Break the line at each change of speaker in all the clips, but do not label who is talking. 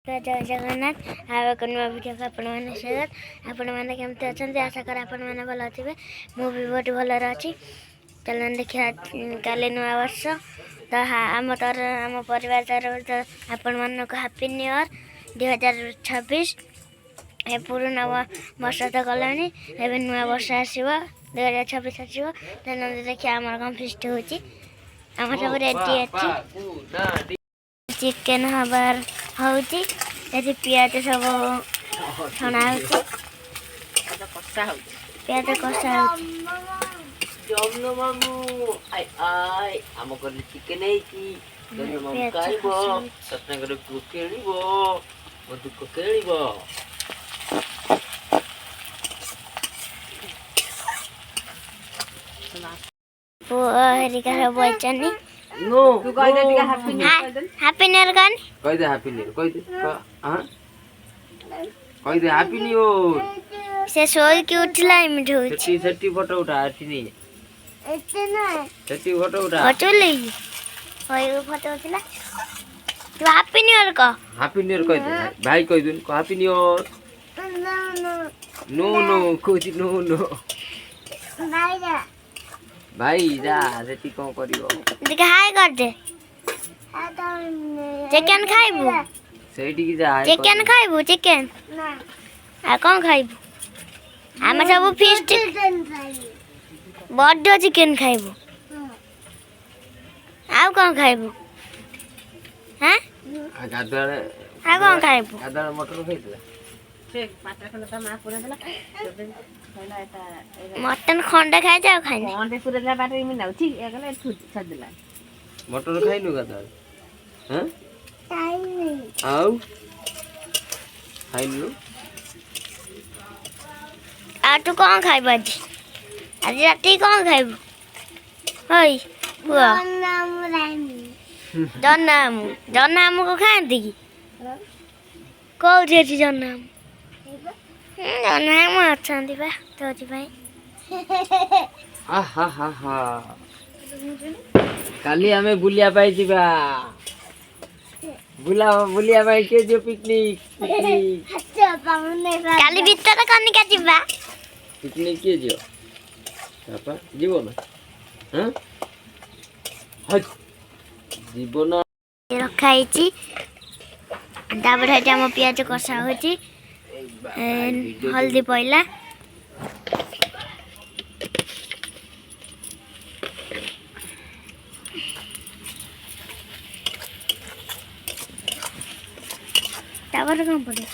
जय जगन्नाथ आवे नुआ वीडियो को आपण मैंने स्वागत आपण मैंने केमती अच्छा आशा कर आपण मैंने भल थे मुझे बहुत भल अच्छी चल देखा काली नुआ वर्ष तो आम परिवार तरफ आपण मान को हैप्पी न्यू ईयर 2026 ए पुराना वर्ष तो गलानी एवं नुआ वर्ष आसो 2026 आसो चल देखिए आम कम फिस्ट होम सब रेडी अच्छी चिकेन हबार होची एति पियाज सब छना होची पियाज कषा होची
जमनो मामू आई आई आम कर चिकेन है की जमनो मामू खाइबो सतना कर को केळिबो मधु को केळिबो
वो हरिका सब बचनी
नो
तू कह दे टिका happy new year
happy new year कौन
कह दे हैप्पी न्यू कह दे हां कह दे हैप्पी न्यू ईयर
से सोई की उठला इमिट होची
सेटी सेटी फोटो उठा आठी नहीं
एते ना
सेटी फोटो उठा
फोटो ले होई फोटो उठला तू हैप्पी न्यू ईयर का
हैप्पी न्यू ईयर कह दे भाई कह दून happy new year no no कुछ नो नो
भाई जा
भाई जा सेटी कोन करिवो
देख हाय कर दे चिकन खाइबू
सेटी की जा
चिकन खाइबू चिकन ना आ कौन खाइबू हम सब फिस्ट बड्डो चिकन खाइबू आ कौन खाइबू हां
गादरे
आ कौन खाइबू
गादरे मटर खाइतला
से पात्र खंड त मा पुरा देला पहिला एटा
मटन खंडे खाइ जाओ खाइ
कोन पुरा देला बाटे इमे नाउ ठीक एकले छड देला
मटर खाइनु गादरे हैं
खाइ नहीं
आउ खाइनु
आ तू कौन खाइबू आज राती कौन खाइबू होई हुआ जन्नाम को खाती की कौन रे जन्नाम जन्नाम अच्छा बा तोरी भाई
हा हा हा काली हमें बुलिया पाई जीवा बुलिया पाई के जो पिकनिक
काली भीतर कनी का जीवा
पिकनिक के जो पापा जीवो ना हैं हज जीवो ना
रखा है तापर है हम पियाज कषा होची हल्दी पइला तापर कौन पड़े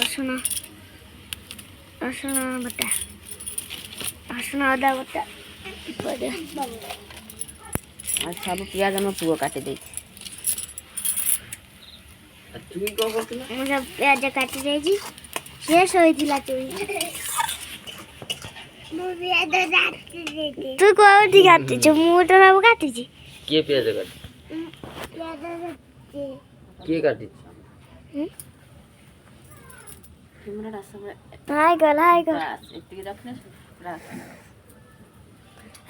रसुन रसुन बटा रसुन अदा बटा पड़े
आ सब पियाज हम पुओ काटी दे
तू को करतला
मुझे प्याज काटी देजी शेष होइतिला तू कोठी काटी छ मोटर अब काटी छी
के प्याज काटी के काटी
कैमरा सब
हाय गल
इतनी रखने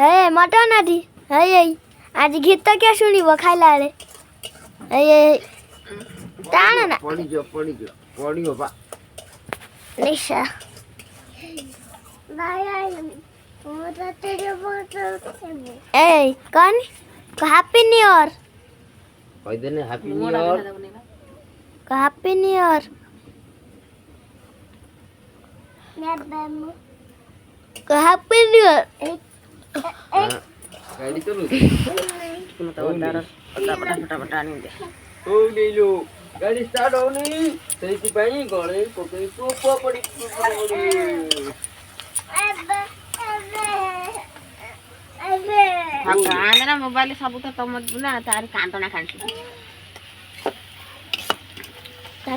हे मटन आदि हे आज गीत क्या सुनिबो खाइला रे हे ताना ना
पड़ी जो बा
निशा बाय मोटा तेरे फोटो ए कौन हैप्पी न्यू ईयर
कह देने happy new year
happy new year happy new year
गाड़ी चलो
तुम तो फटाफट आनी दे
ओ ले लो गाड़ी स्टार्ट होनी सेती पाई गळे कोके सोपा पड़ी
कांदना मोबाइल सब तो तुम ना तार कांदना खांसी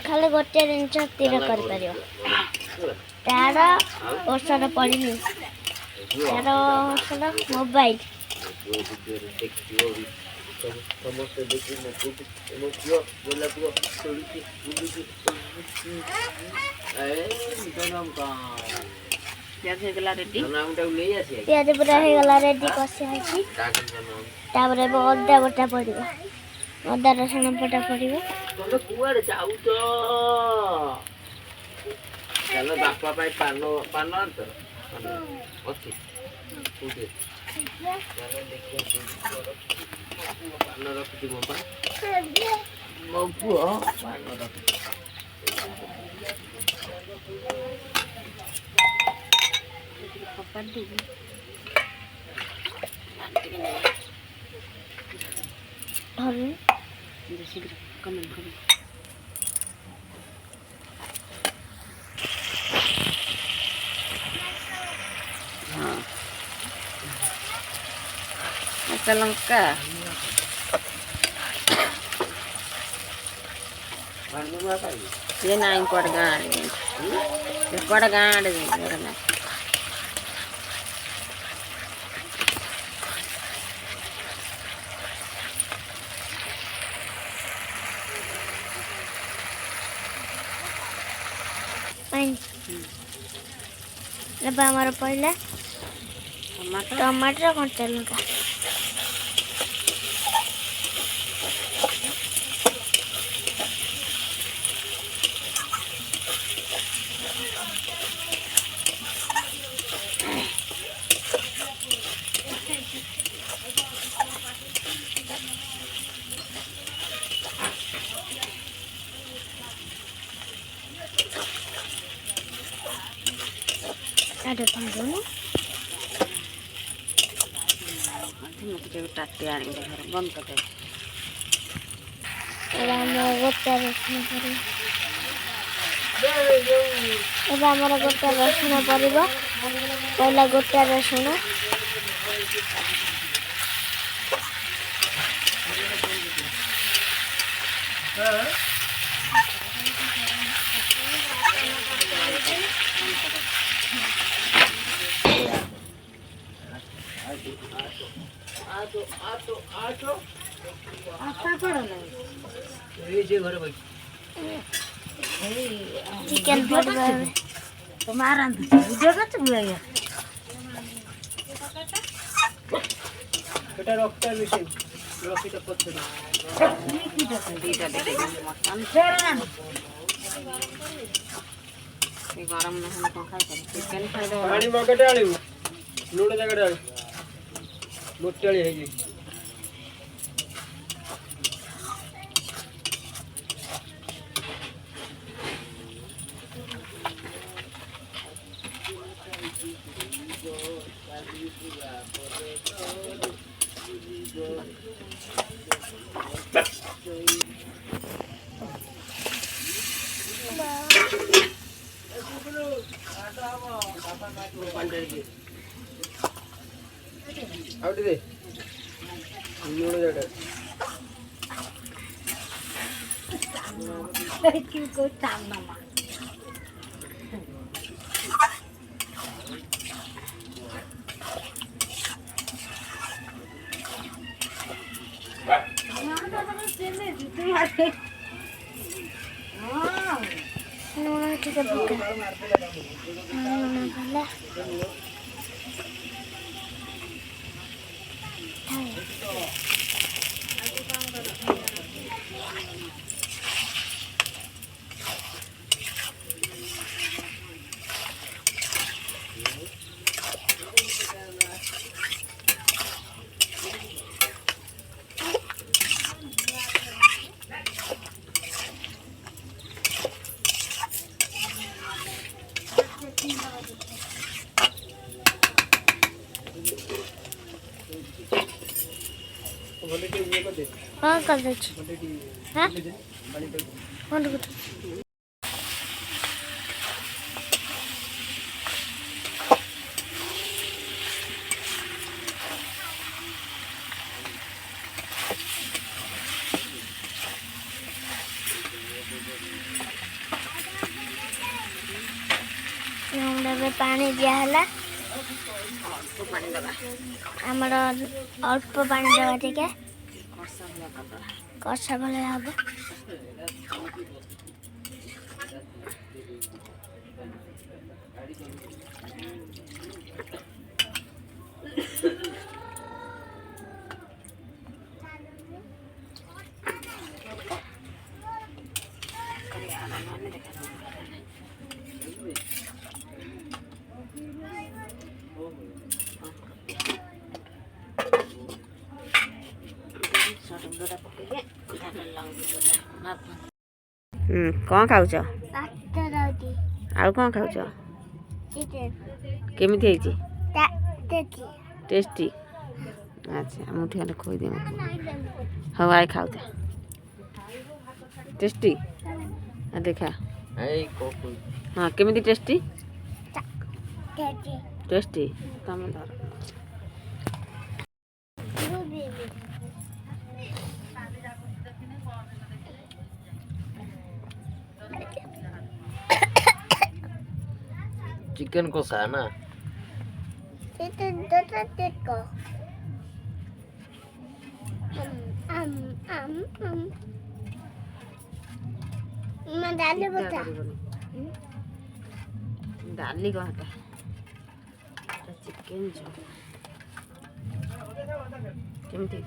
खाली गोटे जिनस स्थिर कर तार औषध पड़नी तार औषध मोबाइल
समस्त देखी मोकियो बोला तू थोड़ी सी ए निकलम का
पियाज हे गला रेडी
नामटा ले आसी
पियाज पूरा हे गला रेडी कसे आसी
ताकन जनो
ताबरे अद्धा बटा पड़िबो ଅଦା ରସୁଣ ବଟା ପଡ଼ିବ।
ତମେ କୁଆଡେ ଯାଉଛ? ଚାଲ ବାପା ପାଇଁ ପାନ ପାନ ଆଣିଛ? ପାନ ଅଛି କୋଉଠି? ଚାଲ ଦେଖିବା ପାନ ରଖିଛି ମୋ ପାଇଁ। ମୋ ପୁଅ ପାନ ରଖିଛି।
ଧରୁ
ଶୀଘ୍ର କମେଣ୍ଟ କମେଣ୍ଟ। ହଁ କଞ୍ଚା ଲଙ୍କା
ପାନ ଖାଇବି।
ये नहीं कुआडे गाँ आड़े ये कुआडे गाँ आड़े ना
ଏବେ ଆମର ପଡ଼ିଲା
टमाटर
ଟମାଟର କଞ୍ଚା ଲଙ୍କା। ଆଡ଼େ ପାଣି
मुझे टाटी आने घर बंद कर दे
ଏବେ ଆମର ଗୋଟା ରସୁଣ ପଡ଼ିବ। ଏବେ ଆମର ଗୋଟା ରସୁଣ ପଡ଼ିବ। ପହିଲା ଗୋଟା ରସୁଣ
ଘରେ ବସି
ଚିକେନ ପଡ଼ିବ। ଏବେ
तो मार वीडियो कर बुआ
এটা রক্ত মিশে রক্তটা পড়ছে
गरम नहीं कौन खाई चिकेन खाई
ପାଣି ମଗଟେ ଆଣିବୁ ଲୁଣ ଜାଗାଟେ ଆଣିବୁ ମୋଟାଳି ହେଇଛି। ଆଉ ଟିକେ ଲୁଣ ଜାଗାଟେ
ଲୁଣ ଟିକେ ପକା। ଲୁଣ ପଡ଼ିଲା। हाँ कर दे हाँ कौन को पानी दिहला आमर अल्प पानी देवा टिके कषा भले हम
ଗୁଣ୍ଡଟା ପକେଇଲେ ତାପରେ ଲଙ୍କା ଗୁଣ୍ଡଟା
କ'ଣ ଖାଉଛ?
ଭାତ ଦଉଛି
ଆଉ କ'ଣ ଖାଉଛ?
ଚିକେନ
କେମିତି ହେଇଛି?
ଦେଖି
ଟେଷ୍ଟି? ଆଚ୍ଛା ମୁଠି ଖଣ୍ଡେ ଖୋଇଦିଅ ହଉ ଆଇ ଖାଉଥା ଟେଷ୍ଟି ଦେଖା
ଏଇ କୋକୁଲ
ହଁ କେମିତି ଟେଷ୍ଟି?
ଦେଖି
ଟେଷ୍ଟି ତମେ ଧର
चिकन कषा है ना
चिकन तो देखो मैं डाले बता
ଡାଲି କଣଟା ଚିକେନ୍ ଝୋଳ କେମିତି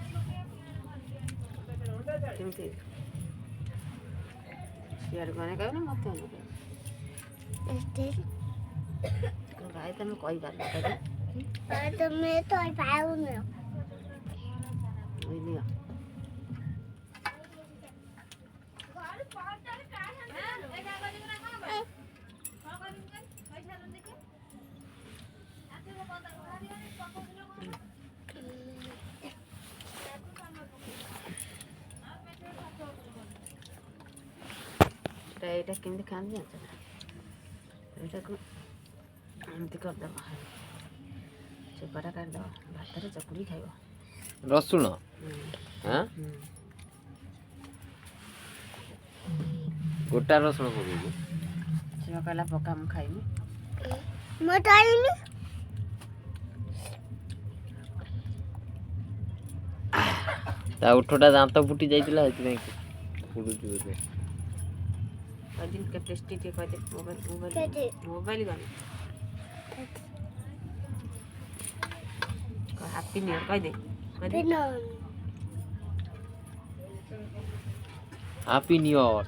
କେମିତି ସିଆଡ଼େ ମାନେ କହିବ ନା ମୋତେ ଭାଇ ତମେ କହିପାରିବ
तुम्हें तो पाऊंगा
ନିଅ ଏଇଟା କେମିତି ଖାଆନ୍ତି ଜାଣିଛ ନା ଏଇଟାକୁ ଏମିତି କରିଦେବ ଚୋପାଟା କାଟିଦେବ ଭାତରେ ଚକୁଡ଼ି ଖାଇବ
रसुण हाँ गोटा रसुण पकेबी
ଝିଅ କହିଲା ପକା ମୁଁ ଖାଇବି
मैं डालूंगी
ता उठटा दांत फुटी जाइतिला हेति फुडुची बोले
କହିଦିନ କେ ଟେଷ୍ଟି ଟିକେ କହିଦେ
କେତେ?
ମୋବାଇଲ ଗଣି ହାପି ନିଅ କହିଦେ କହିଦେ
बिना
हैप्पी न्यू ईयर